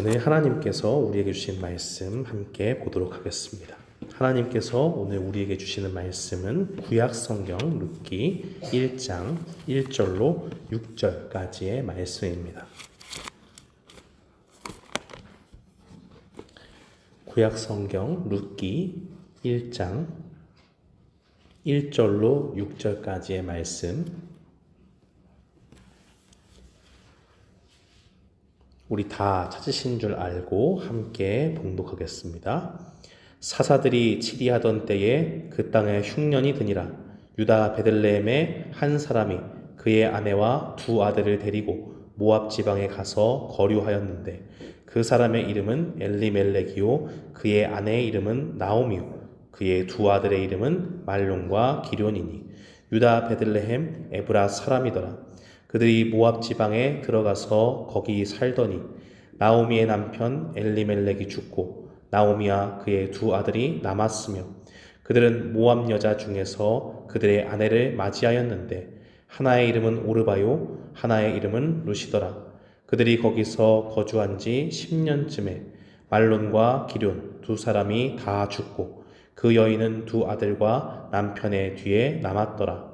오늘 하나님께서 우리에게 주신 말씀 함께 보도록 하겠습니다. 하나님께서 오늘 우리에게 주시는 말씀은 구약성경 룻기 1장 1절로 6절까지의 말씀입니다. 구약성경 룻기 1장 1절로 6절까지의 말씀, 우리 다 찾으신 줄 알고 함께 봉독하겠습니다. 사사들이 치리하던 때에 그 땅에 흉년이 드니라. 유다 베들레헴의 한 사람이 그의 아내와 두 아들을 데리고 모압 지방에 가서 거류하였는데 그 사람의 이름은 엘리멜렉이요 그의 아내의 이름은 나오미요 그의 두 아들의 이름은 말론과 기런이니 유다 베들레헴 에브라 사람이더라. 그들이 모압 지방에 들어가서 거기 살더니 나오미의 남편 엘리멜렉이 죽고 나오미와 그의 두 아들이 남았으며 그들은 모압 여자 중에서 그들의 아내를 맞이하였는데 하나의 이름은 오르바요 하나의 이름은 루시더라. 그들이 거기서 거주한 지 10년쯤에 말론과 기런 두 사람이 다 죽고 그 여인은 두 아들과 남편의 뒤에 남았더라.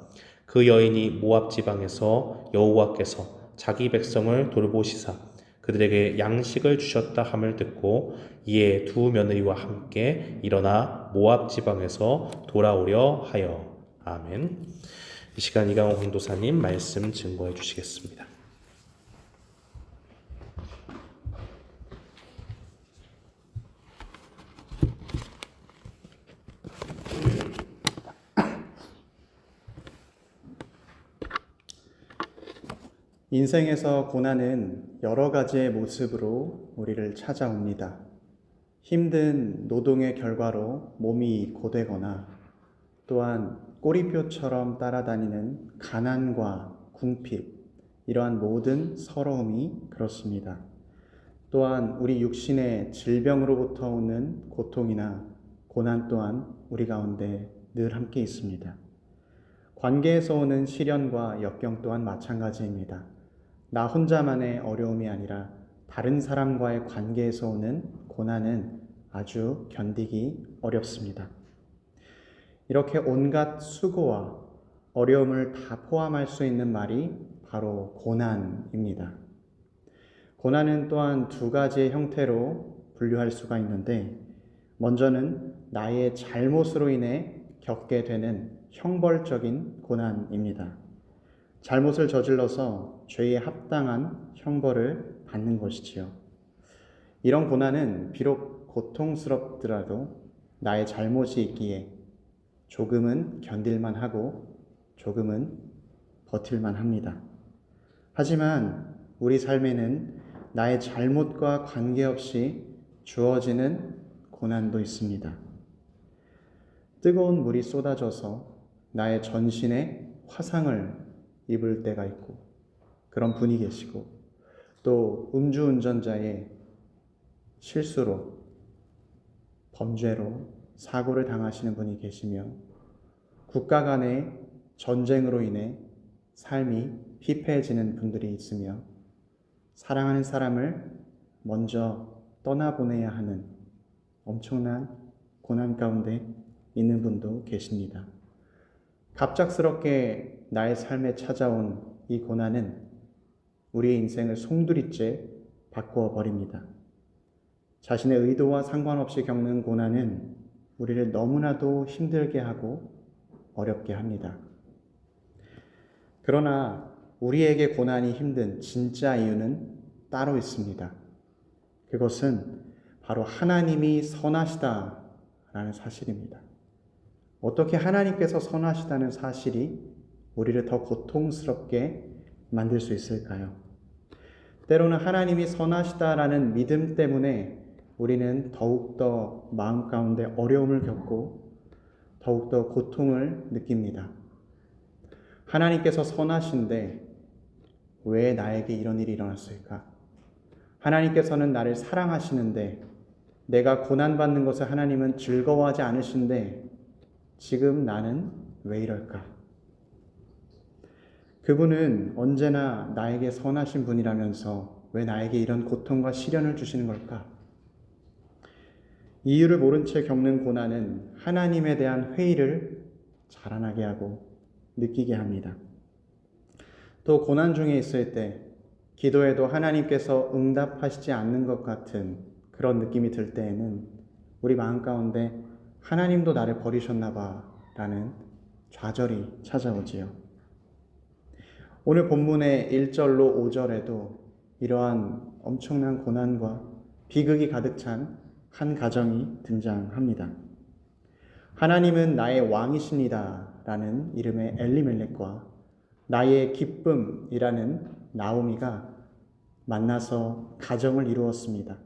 그 여인이 모압 지방에서 여호와께서 자기 백성을 돌보시사 그들에게 양식을 주셨다 함을 듣고 이에 두 며느리와 함께 일어나 모압 지방에서 돌아오려 하여. 아멘. 이 시간 이강호 hon도사님 말씀 증거해 주시겠습니다. 인생에서 고난은 여러 가지의 모습으로 우리를 찾아옵니다. 힘든 노동의 결과로 몸이 고되거나 또한 꼬리표처럼 따라다니는 가난과 궁핍, 이러한 모든 서러움이 그렇습니다. 또한 우리 육신의 질병으로부터 오는 고통이나 고난 또한 우리 가운데 늘 함께 있습니다. 관계에서 오는 시련과 역경 또한 마찬가지입니다. 나 혼자만의 어려움이 아니라 다른 사람과의 관계에서 오는 고난은 아주 견디기 어렵습니다. 이렇게 온갖 수고와 어려움을 다 포함할 수 있는 말이 바로 고난입니다. 고난은 또한 두 가지의 형태로 분류할 수가 있는데, 먼저는 나의 잘못으로 인해 겪게 되는 형벌적인 고난입니다. 잘못을 저질러서 죄에 합당한 형벌을 받는 것이지요. 이런 고난은 비록 고통스럽더라도 나의 잘못이 있기에 조금은 견딜만 하고 조금은 버틸만 합니다. 하지만 우리 삶에는 나의 잘못과 관계없이 주어지는 고난도 있습니다. 뜨거운 물이 쏟아져서 나의 전신에 화상을 입을 때가 있고, 그런 분이 계시고, 또 음주운전자의 실수로 범죄로 사고를 당하시는 분이 계시며, 국가 간의 전쟁으로 인해 삶이 피폐해지는 분들이 있으며, 사랑하는 사람을 먼저 떠나보내야 하는 엄청난 고난 가운데 있는 분도 계십니다. 갑작스럽게 나의 삶에 찾아온 이 고난은 우리의 인생을 송두리째 바꾸어 버립니다. 자신의 의도와 상관없이 겪는 고난은 우리를 너무나도 힘들게 하고 어렵게 합니다. 그러나 우리에게 고난이 힘든 진짜 이유는 따로 있습니다. 그것은 바로 하나님이 선하시다라는 사실입니다. 어떻게 하나님께서 선하시다는 사실이 우리를 더 고통스럽게 만들 수 있을까요? 때로는 하나님이 선하시다라는 믿음 때문에 우리는 더욱더 마음 가운데 어려움을 겪고 더욱더 고통을 느낍니다. 하나님께서 선하신데 왜 나에게 이런 일이 일어났을까? 하나님께서는 나를 사랑하시는데 내가 고난받는 것을 하나님은 즐거워하지 않으신데 지금 나는 왜 이럴까? 그분은 언제나 나에게 선하신 분이라면서 왜 나에게 이런 고통과 시련을 주시는 걸까? 이유를 모른 채 겪는 고난은 하나님에 대한 회의를 자라나게 하고 느끼게 합니다. 또 고난 중에 있을 때 기도에도 하나님께서 응답하시지 않는 것 같은 그런 느낌이 들 때에는 우리 마음 가운데 하나님도 나를 버리셨나 봐 라는 좌절이 찾아오지요. 오늘 본문의 1절로 5절에도 이러한 엄청난 고난과 비극이 가득 찬 한 가정이 등장합니다. 하나님은 나의 왕이십니다 라는 이름의 엘리멜렉과 나의 기쁨이라는 나오미가 만나서 가정을 이루었습니다.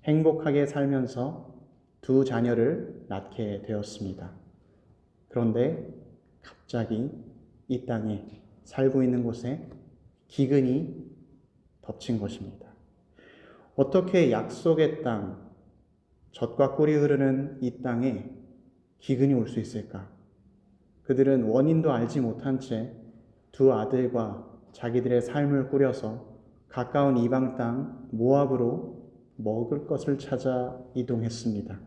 행복하게 살면서 두 자녀를 낳게 되었습니다. 그런데 갑자기 이 땅에 살고 있는 곳에 기근이 덮친 것입니다. 어떻게 약속의 땅, 젖과 꿀이 흐르는 이 땅에 기근이 올 수 있을까? 그들은 원인도 알지 못한 채 두 아들과 자기들의 삶을 꾸려서 가까운 이방 땅 모압으로 먹을 것을 찾아 이동했습니다.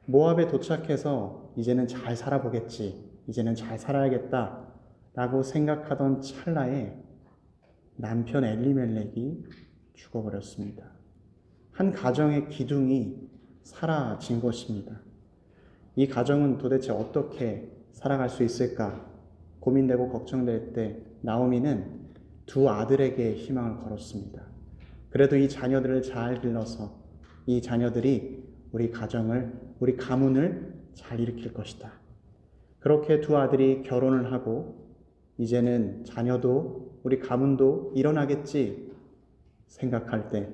모압에 도착해서 이제는 잘 살아보겠지, 이제는 잘 살아야겠다 라고 생각하던 찰나에 남편 엘리멜렉이 죽어버렸습니다. 한 가정의 기둥이 사라진 것입니다. 이 가정은 도대체 어떻게 살아갈 수 있을까 고민되고 걱정될 때 나오미는 두 아들에게 희망을 걸었습니다. 그래도 이 자녀들을 잘 길러서 이 자녀들이 우리 가정을, 우리 가문을 잘 일으킬 것이다. 그렇게 두 아들이 결혼을 하고 이제는 자녀도 우리 가문도 일어나겠지 생각할 때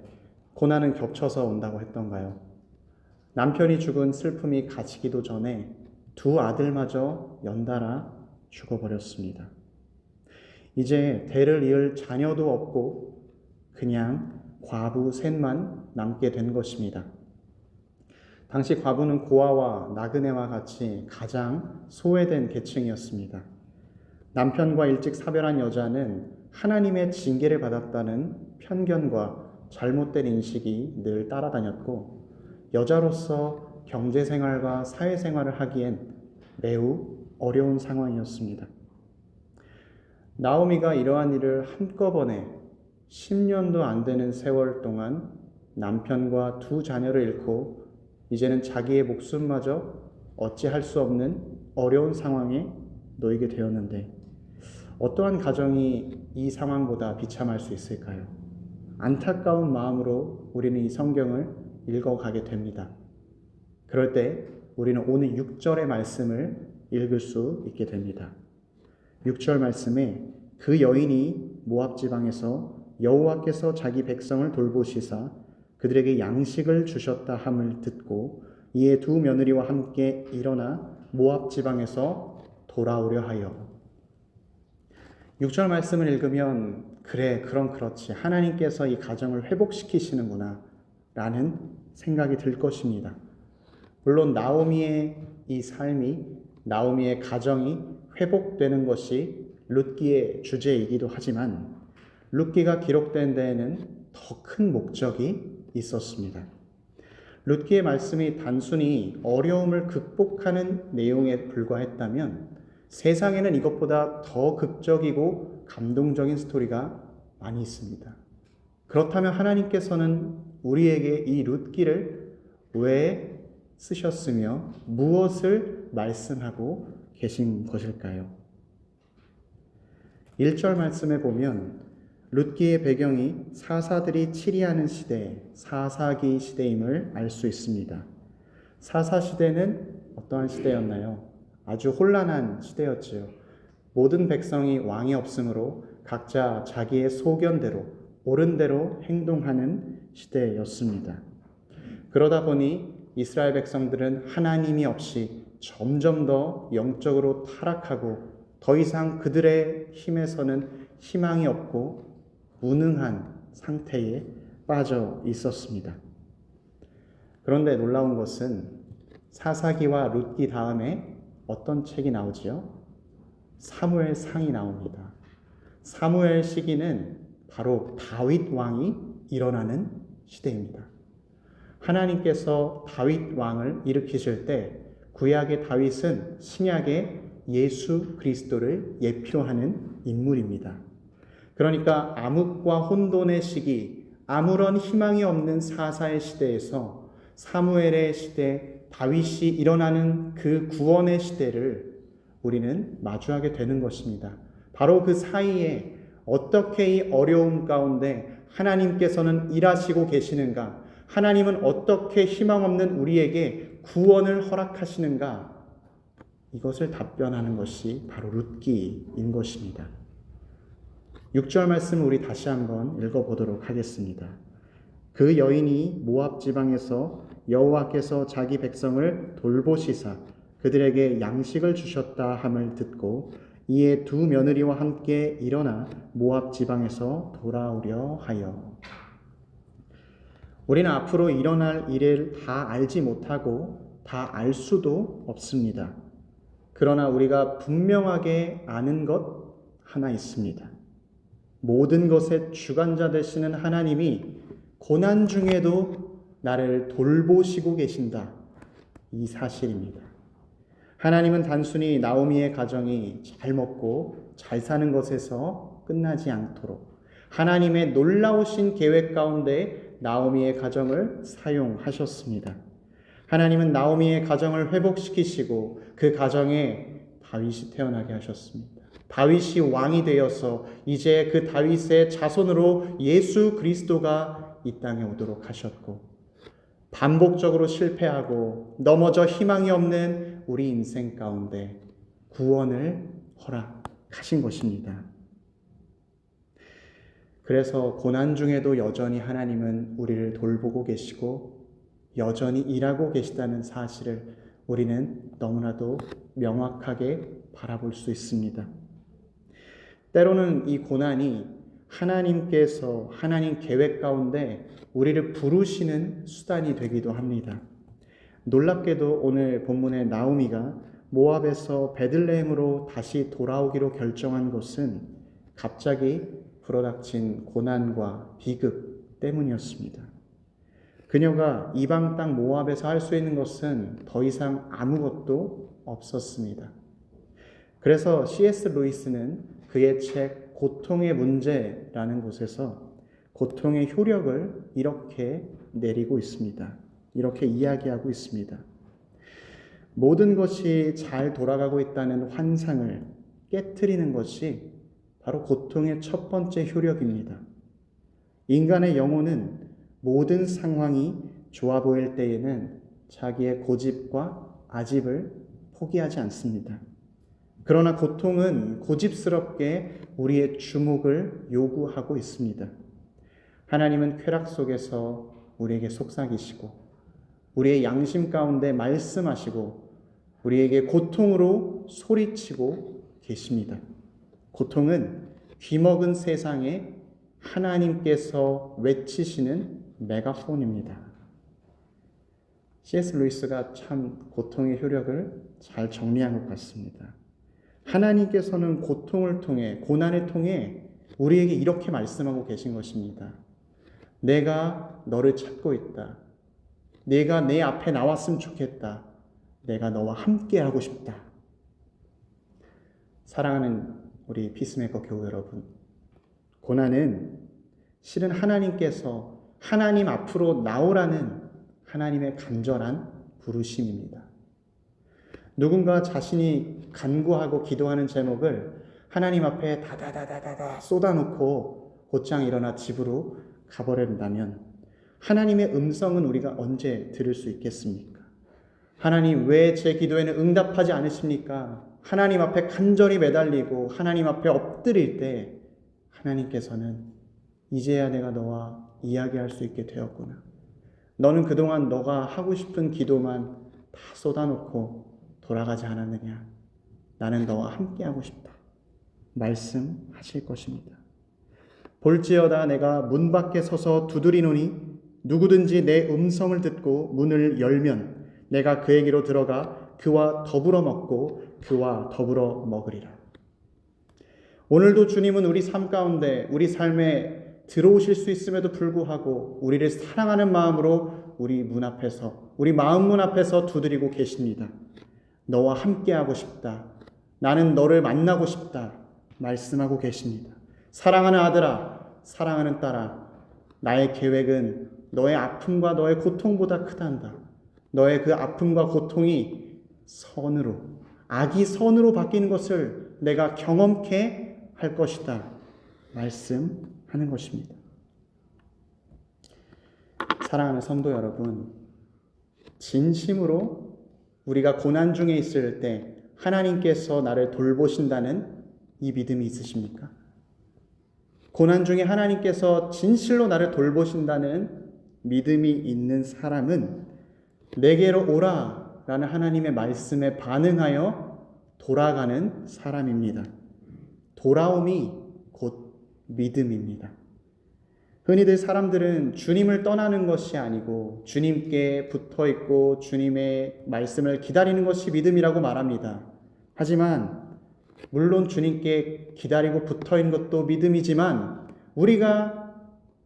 고난은 겹쳐서 온다고 했던가요? 남편이 죽은 슬픔이 가시기도 전에 두 아들마저 연달아 죽어버렸습니다. 이제 대를 이을 자녀도 없고 그냥 과부 셋만 남게 된 것입니다. 당시 과부는 고아와 나그네와 같이 가장 소외된 계층이었습니다. 남편과 일찍 사별한 여자는 하나님의 징계를 받았다는 편견과 잘못된 인식이 늘 따라다녔고 여자로서 경제생활과 사회생활을 하기엔 매우 어려운 상황이었습니다. 나오미가 이러한 일을 한꺼번에 10년도 안 되는 세월 동안 남편과 두 자녀를 잃고 이제는 자기의 목숨마저 어찌할 수 없는 어려운 상황에 놓이게 되었는데 어떠한 가정이 이 상황보다 비참할 수 있을까요? 안타까운 마음으로 우리는 이 성경을 읽어가게 됩니다. 그럴 때 우리는 오늘 6절의 말씀을 읽을 수 있게 됩니다. 6절 말씀에 그 여인이 모압 지방에서 여호와께서 자기 백성을 돌보시사 그들에게 양식을 주셨다 함을 듣고 이에 두 며느리와 함께 일어나 모압 지방에서 돌아오려 하여. 6절 말씀을 읽으면 그래, 그럼 그렇지. 하나님께서 이 가정을 회복시키시는구나 라는 생각이 들 것입니다. 물론 나오미의 이 삶이, 나오미의 가정이 회복되는 것이 룻기의 주제이기도 하지만 룻기가 기록된 데에는 더 큰 목적이 있었습니다. 룻기의 말씀이 단순히 어려움을 극복하는 내용에 불과했다면 세상에는 이것보다 더 극적이고 감동적인 스토리가 많이 있습니다. 그렇다면 하나님께서는 우리에게 이 룻기를 왜 쓰셨으며 무엇을 말씀하고 계신 것일까요? 1절 말씀에 보면 룻기의 배경이 사사들이 치리하는 시대, 사사기 시대임을 알 수 있습니다. 사사 시대는 어떠한 시대였나요? 아주 혼란한 시대였지요. 모든 백성이 왕이 없으므로 각자 자기의 소견대로 옳은 대로 행동하는 시대였습니다. 그러다 보니 이스라엘 백성들은 하나님이 없이 점점 더 영적으로 타락하고 더 이상 그들의 힘에서는 희망이 없고 무능한 상태에 빠져 있었습니다. 그런데 놀라운 것은 사사기와 룻기 다음에 어떤 책이 나오지요? 사무엘상이 나옵니다. 사무엘 시기는 바로 다윗 왕이 일어나는 시대입니다. 하나님께서 다윗 왕을 일으키실 때 구약의 다윗은 신약의 예수 그리스도를 예표하는 인물입니다. 그러니까 암흑과 혼돈의 시기, 아무런 희망이 없는 사사의 시대에서 사무엘의 시대, 다윗이 일어나는 그 구원의 시대를 우리는 마주하게 되는 것입니다. 바로 그 사이에 어떻게 이 어려움 가운데 하나님께서는 일하시고 계시는가? 하나님은 어떻게 희망 없는 우리에게 구원을 허락하시는가? 이것을 답변하는 것이 바로 룻기인 것입니다. 6절 말씀을 우리 다시 한번 읽어보도록 하겠습니다. 그 여인이 모압 지방에서 여호와께서 자기 백성을 돌보시사 그들에게 양식을 주셨다 함을 듣고 이에 두 며느리와 함께 일어나 모압 지방에서 돌아오려 하여. 우리는 앞으로 일어날 일을 다 알지 못하고 다 알 수도 없습니다. 그러나 우리가 분명하게 아는 것 하나 있습니다. 모든 것의 주관자 되시는 하나님이 고난 중에도 나를 돌보시고 계신다. 이 사실입니다. 하나님은 단순히 나오미의 가정이 잘 먹고 잘 사는 것에서 끝나지 않도록 하나님의 놀라우신 계획 가운데 나오미의 가정을 사용하셨습니다. 하나님은 나오미의 가정을 회복시키시고 그 가정에 다윗이 태어나게 하셨습니다. 다윗이 왕이 되어서 이제 그 다윗의 자손으로 예수 그리스도가 이 땅에 오도록 하셨고, 반복적으로 실패하고 넘어져 희망이 없는 우리 인생 가운데 구원을 허락하신 것입니다. 그래서 고난 중에도 여전히 하나님은 우리를 돌보고 계시고 여전히 일하고 계시다는 사실을 우리는 너무나도 명확하게 바라볼 수 있습니다. 때로는 이 고난이 하나님께서 하나님 계획 가운데 우리를 부르시는 수단이 되기도 합니다. 놀랍게도 오늘 본문의 나오미가 모압에서 베들레헴으로 다시 돌아오기로 결정한 것은 갑자기 불어닥친 고난과 비극 때문이었습니다. 그녀가 이방 땅 모압에서 할 수 있는 것은 더 이상 아무것도 없었습니다. 그래서 C.S. 루이스는 그의 책 고통의 문제라는 곳에서 고통의 효력을 이렇게 내리고 있습니다. 이렇게 이야기하고 있습니다. 모든 것이 잘 돌아가고 있다는 환상을 깨트리는 것이 바로 고통의 첫 번째 효력입니다. 인간의 영혼은 모든 상황이 좋아 보일 때에는 자기의 고집과 아집을 포기하지 않습니다. 그러나 고통은 고집스럽게 우리의 주목을 요구하고 있습니다. 하나님은 쾌락 속에서 우리에게 속삭이시고 우리의 양심 가운데 말씀하시고 우리에게 고통으로 소리치고 계십니다. 고통은 귀먹은 세상에 하나님께서 외치시는 메가폰입니다. C.S. 루이스가 참 고통의 효력을 잘 정리한 것 같습니다. 하나님께서는 고통을 통해, 고난을 통해 우리에게 이렇게 말씀하고 계신 것입니다. 내가 너를 찾고 있다. 내가 내 앞에 나왔으면 좋겠다. 내가 너와 함께 하고 싶다. 사랑하는 우리 피스메이커 교우 여러분, 고난은 실은 하나님께서 하나님 앞으로 나오라는 하나님의 간절한 부르심입니다. 누군가 자신이 간구하고 기도하는 제목을 하나님 앞에 다다다다다다 쏟아놓고 곧장 일어나 집으로 가버린다면 하나님의 음성은 우리가 언제 들을 수 있겠습니까? 하나님, 왜 제 기도에는 응답하지 않으십니까? 하나님 앞에 간절히 매달리고 하나님 앞에 엎드릴 때 하나님께서는 이제야 내가 너와 이야기할 수 있게 되었구나. 너는 그동안 너가 하고 싶은 기도만 다 쏟아놓고 돌아가지 않았느냐. 나는 너와 함께하고 싶다. 말씀하실 것입니다. 볼지어다 내가 문 밖에 서서 두드리노니 누구든지 내 음성을 듣고 문을 열면 내가 그에게로 들어가 그와 더불어 먹고 그와 더불어 먹으리라. 오늘도 주님은 우리 삶 가운데 우리 삶에 들어오실 수 있음에도 불구하고 우리를 사랑하는 마음으로 우리 문 앞에서, 우리 마음 문 앞에서 두드리고 계십니다. 너와 함께하고 싶다. 나는 너를 만나고 싶다. 말씀하고 계십니다. 사랑하는 아들아, 사랑하는 딸아, 나의 계획은 너의 아픔과 너의 고통보다 크단다. 너의 그 아픔과 고통이 선으로, 악이 선으로 바뀌는 것을 내가 경험케 할 것이다. 말씀하는 것입니다. 사랑하는 성도 여러분, 진심으로 우리가 고난 중에 있을 때 하나님께서 나를 돌보신다는 이 믿음이 있으십니까? 고난 중에 하나님께서 진실로 나를 돌보신다는 믿음이 있는 사람은 내게로 오라 라는 하나님의 말씀에 반응하여 돌아가는 사람입니다. 돌아옴이 곧 믿음입니다. 흔히들 사람들은 주님을 떠나는 것이 아니고 주님께 붙어 있고 주님의 말씀을 기다리는 것이 믿음이라고 말합니다. 하지만 물론 주님께 기다리고 붙어 있는 것도 믿음이지만 우리가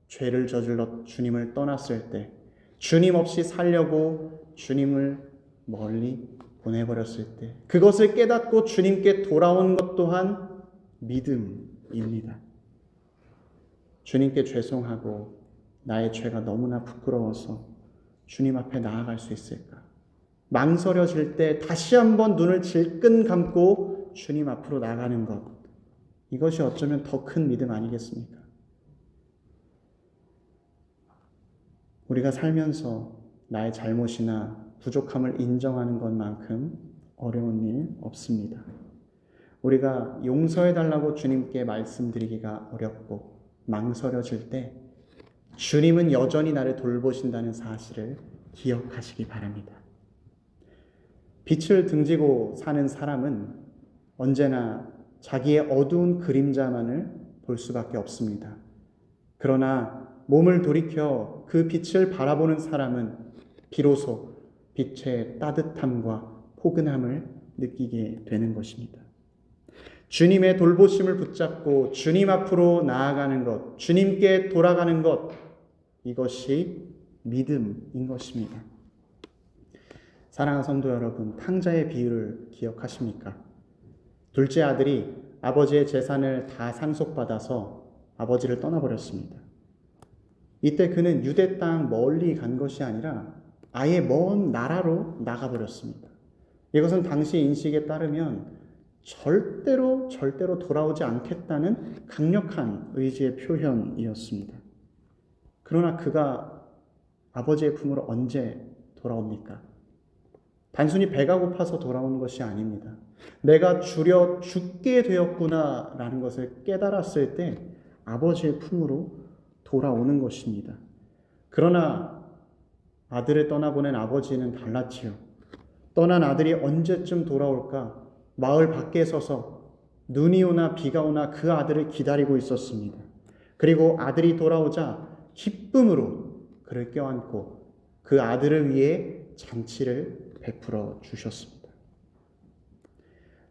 죄를 저질러 주님을 떠났을 때 주님 없이 살려고 주님을 멀리 보내버렸을 때 그것을 깨닫고 주님께 돌아온 것 또한 믿음입니다. 주님께 죄송하고 나의 죄가 너무나 부끄러워서 주님 앞에 나아갈 수 있을까? 망설여질 때 다시 한번 눈을 질끈 감고 주님 앞으로 나가는 것, 이것이 어쩌면 더 큰 믿음 아니겠습니까? 우리가 살면서 나의 잘못이나 부족함을 인정하는 것만큼 어려운 일 없습니다. 우리가 용서해달라고 주님께 말씀드리기가 어렵고 망설여질 때 주님은 여전히 나를 돌보신다는 사실을 기억하시기 바랍니다. 빛을 등지고 사는 사람은 언제나 자기의 어두운 그림자만을 볼 수밖에 없습니다. 그러나 몸을 돌이켜 그 빛을 바라보는 사람은 비로소 빛의 따뜻함과 포근함을 느끼게 되는 것입니다. 주님의 돌보심을 붙잡고 주님 앞으로 나아가는 것, 주님께 돌아가는 것, 이것이 믿음인 것입니다. 사랑하는 성도 여러분, 탕자의 비유를 기억하십니까? 둘째 아들이 아버지의 재산을 다 상속받아서 아버지를 떠나버렸습니다. 이때 그는 유대 땅 멀리 간 것이 아니라 아예 먼 나라로 나가버렸습니다. 이것은 당시 인식에 따르면 절대로 돌아오지 않겠다는 강력한 의지의 표현이었습니다. 그러나 그가 아버지의 품으로 언제 돌아옵니까? 단순히 배가 고파서 돌아오는 것이 아닙니다. 내가 줄여 죽게 되었구나 라는 것을 깨달았을 때 아버지의 품으로 돌아오는 것입니다. 그러나 아들을 떠나보낸 아버지는 달랐지요. 떠난 아들이 언제쯤 돌아올까? 마을 밖에 서서 눈이 오나 비가 오나 그 아들을 기다리고 있었습니다. 그리고 아들이 돌아오자 기쁨으로 그를 껴안고 그 아들을 위해 잔치를 베풀어 주셨습니다.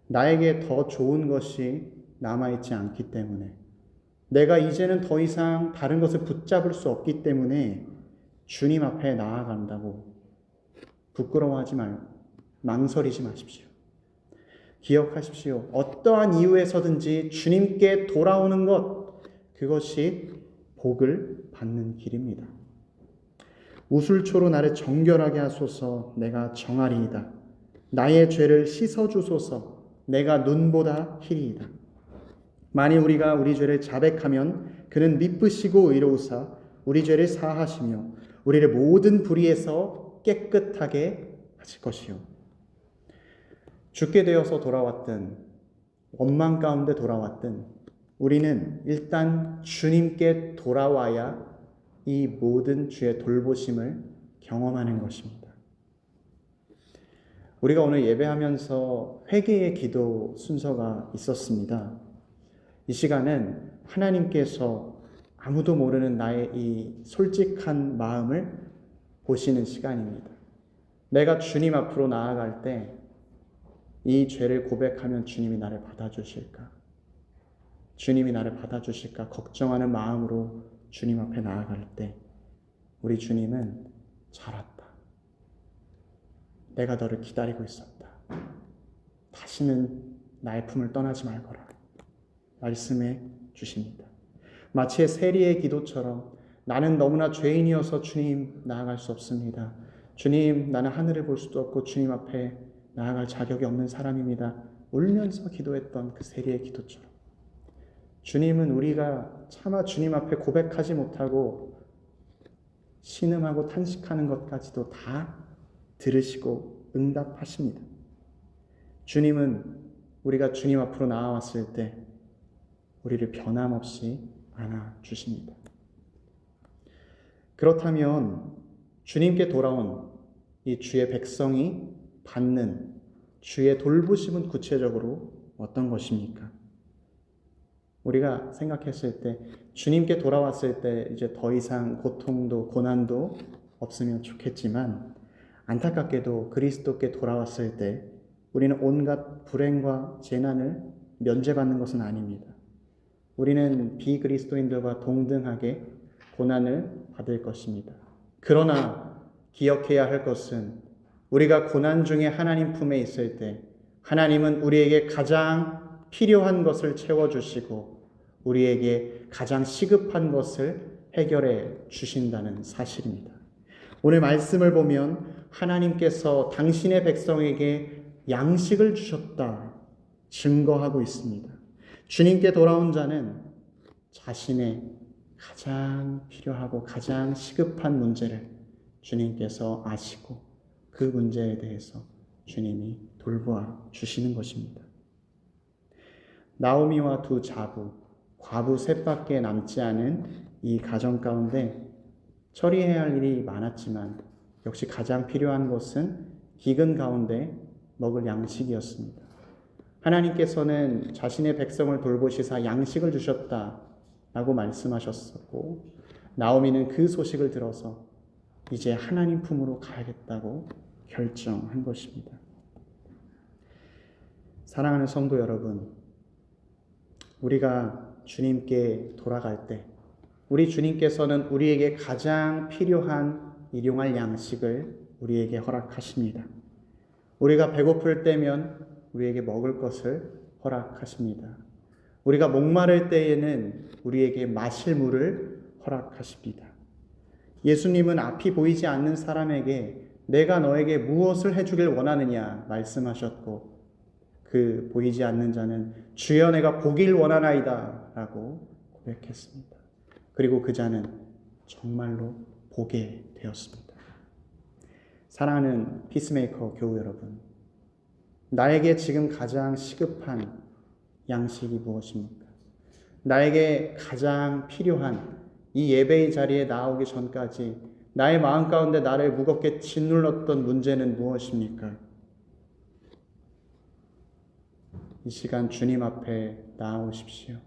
나에게 더 좋은 것이 남아있지 않기 때문에 내가 이제는 더 이상 다른 것을 붙잡을 수 없기 때문에 주님 앞에 나아간다고 부끄러워하지 말고 망설이지 마십시오. 기억하십시오. 어떠한 이유에서든지 주님께 돌아오는 것, 그것이 복을 받는 길입니다. 우술초로 나를 정결하게 하소서. 내가 정하리이다. 나의 죄를 씻어주소서. 내가 눈보다 희리이다. 만일 우리가 우리 죄를 자백하면 그는 미쁘시고 의로우사 우리 죄를 사하시며 우리를 모든 불의에서 깨끗하게 하실 것이요. 죽게 되어서 돌아왔든 원망 가운데 돌아왔든 우리는 일단 주님께 돌아와야 이 모든 주의 돌보심을 경험하는 것입니다. 우리가 오늘 예배하면서 회개의 기도 순서가 있었습니다. 이 시간은 하나님께서 아무도 모르는 나의 이 솔직한 마음을 보시는 시간입니다. 내가 주님 앞으로 나아갈 때 이 죄를 고백하면 주님이 나를 받아주실까? 주님이 나를 받아주실까 걱정하는 마음으로 주님 앞에 나아갈 때 우리 주님은 잘 왔다. 내가 너를 기다리고 있었다. 다시는 나의 품을 떠나지 말거라. 말씀해 주십니다. 마치 세리의 기도처럼 나는 너무나 죄인이어서 주님 나아갈 수 없습니다. 주님, 나는 하늘을 볼 수도 없고 주님 앞에 나아갈 자격이 없는 사람입니다. 울면서 기도했던 그 세리의 기도처럼 주님은 우리가 차마 주님 앞에 고백하지 못하고 신음하고 탄식하는 것까지도 다 들으시고 응답하십니다. 주님은 우리가 주님 앞으로 나아왔을 때 우리를 변함없이 안아주십니다. 그렇다면 주님께 돌아온 이 주의 백성이 받는 주의 돌보심은 구체적으로 어떤 것입니까? 우리가 생각했을 때 주님께 돌아왔을 때 이제 더 이상 고통도 고난도 없으면 좋겠지만 안타깝게도 그리스도께 돌아왔을 때 우리는 온갖 불행과 재난을 면제받는 것은 아닙니다. 우리는 비그리스도인들과 동등하게 고난을 받을 것입니다. 그러나 기억해야 할 것은 우리가 고난 중에 하나님 품에 있을 때 하나님은 우리에게 가장 필요한 것을 채워주시고 우리에게 가장 시급한 것을 해결해 주신다는 사실입니다. 오늘 말씀을 보면 하나님께서 당신의 백성에게 양식을 주셨다 증거하고 있습니다. 주님께 돌아온 자는 자신의 가장 필요하고 가장 시급한 문제를 주님께서 아시고 그 문제에 대해서 주님이 돌보아 주시는 것입니다. 나오미와 두 자부, 과부 셋밖에 남지 않은 이 가정 가운데 처리해야 할 일이 많았지만 역시 가장 필요한 것은 기근 가운데 먹을 양식이었습니다. 하나님께서는 자신의 백성을 돌보시사 양식을 주셨다라고 말씀하셨었고 나오미는 그 소식을 들어서 이제 하나님 품으로 가야겠다고 결정한 것입니다. 사랑하는 성도 여러분, 우리가 주님께 돌아갈 때 우리 주님께서는 우리에게 가장 필요한 일용할 양식을 우리에게 허락하십니다. 우리가 배고플 때면 우리에게 먹을 것을 허락하십니다. 우리가 목마를 때에는 우리에게 마실 물을 허락하십니다. 예수님은 앞이 보이지 않는 사람에게 내가 너에게 무엇을 해주길 원하느냐 말씀하셨고 그 보이지 않는 자는 주여 내가 보길 원하나이다 라고 고백했습니다. 그리고 그 자는 정말로 보게 되었습니다. 사랑하는 피스메이커 교우 여러분, 나에게 지금 가장 시급한 양식이 무엇입니까? 나에게 가장 필요한 이 예배의 자리에 나오기 전까지 나의 마음 가운데 나를 무겁게 짓눌렀던 문제는 무엇입니까? 이 시간 주님 앞에 나아오십시오.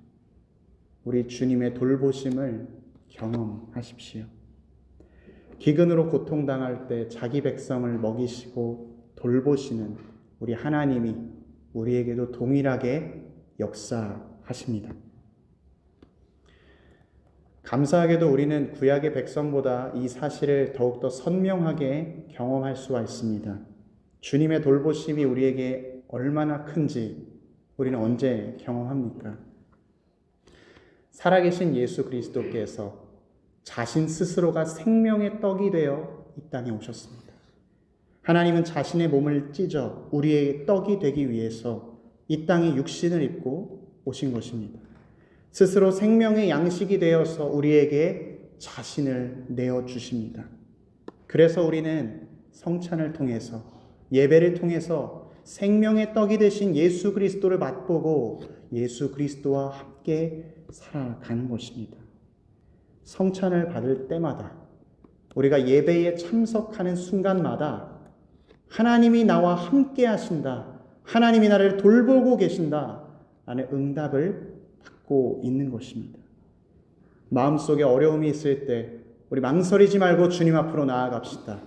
우리 주님의 돌보심을 경험하십시오. 기근으로 고통당할 때 자기 백성을 먹이시고 돌보시는 우리 하나님이 우리에게도 동일하게 역사하십니다. 감사하게도 우리는 구약의 백성보다 이 사실을 더욱더 선명하게 경험할 수가 있습니다. 주님의 돌보심이 우리에게 얼마나 큰지 우리는 언제 경험합니까? 살아계신 예수 그리스도께서 자신 스스로가 생명의 떡이 되어 이 땅에 오셨습니다. 하나님은 자신의 몸을 찢어 우리의 떡이 되기 위해서 이 땅에 육신을 입고 오신 것입니다. 스스로 생명의 양식이 되어서 우리에게 자신을 내어주십니다. 그래서 우리는 성찬을 통해서 예배를 통해서 생명의 떡이 되신 예수 그리스도를 맛보고 예수 그리스도와 함께 살아가는 것입니다. 성찬을 받을 때마다 우리가 예배에 참석하는 순간마다 하나님이 나와 함께 하신다, 하나님이 나를 돌보고 계신다 라는 응답을 받고 있는 것입니다. 마음속에 어려움이 있을 때 우리 망설이지 말고 주님 앞으로 나아갑시다.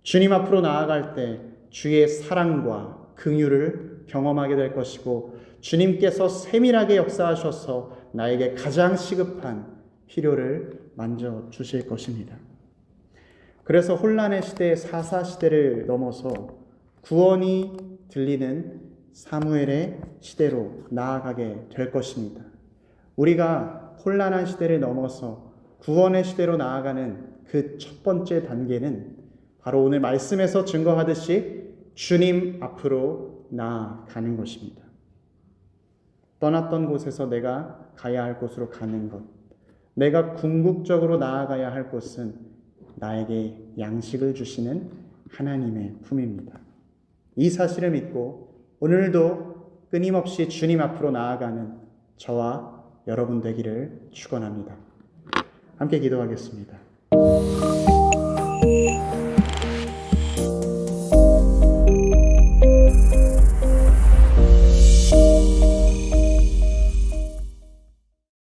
주님 앞으로 나아갈 때 주의 사랑과 긍휼을 경험하게 될 것이고 주님께서 세밀하게 역사하셔서 나에게 가장 시급한 필요를 만져 주실 것입니다. 그래서 혼란의 시대, 사사 시대를 넘어서 구원이 들리는 사무엘의 시대로 나아가게 될 것입니다. 우리가 혼란한 시대를 넘어서 구원의 시대로 나아가는 그 첫 번째 단계는 바로 오늘 말씀에서 증거하듯이 주님 앞으로 나아가는 것입니다. 떠났던 곳에서 내가 가야 할 곳으로 가는 것, 내가 궁극적으로 나아가야 할 곳은 나에게 양식을 주시는 하나님의 품입니다. 이 사실을 믿고 오늘도 끊임없이 주님 앞으로 나아가는 저와 여러분 되기를 축원합니다. 함께 기도하겠습니다.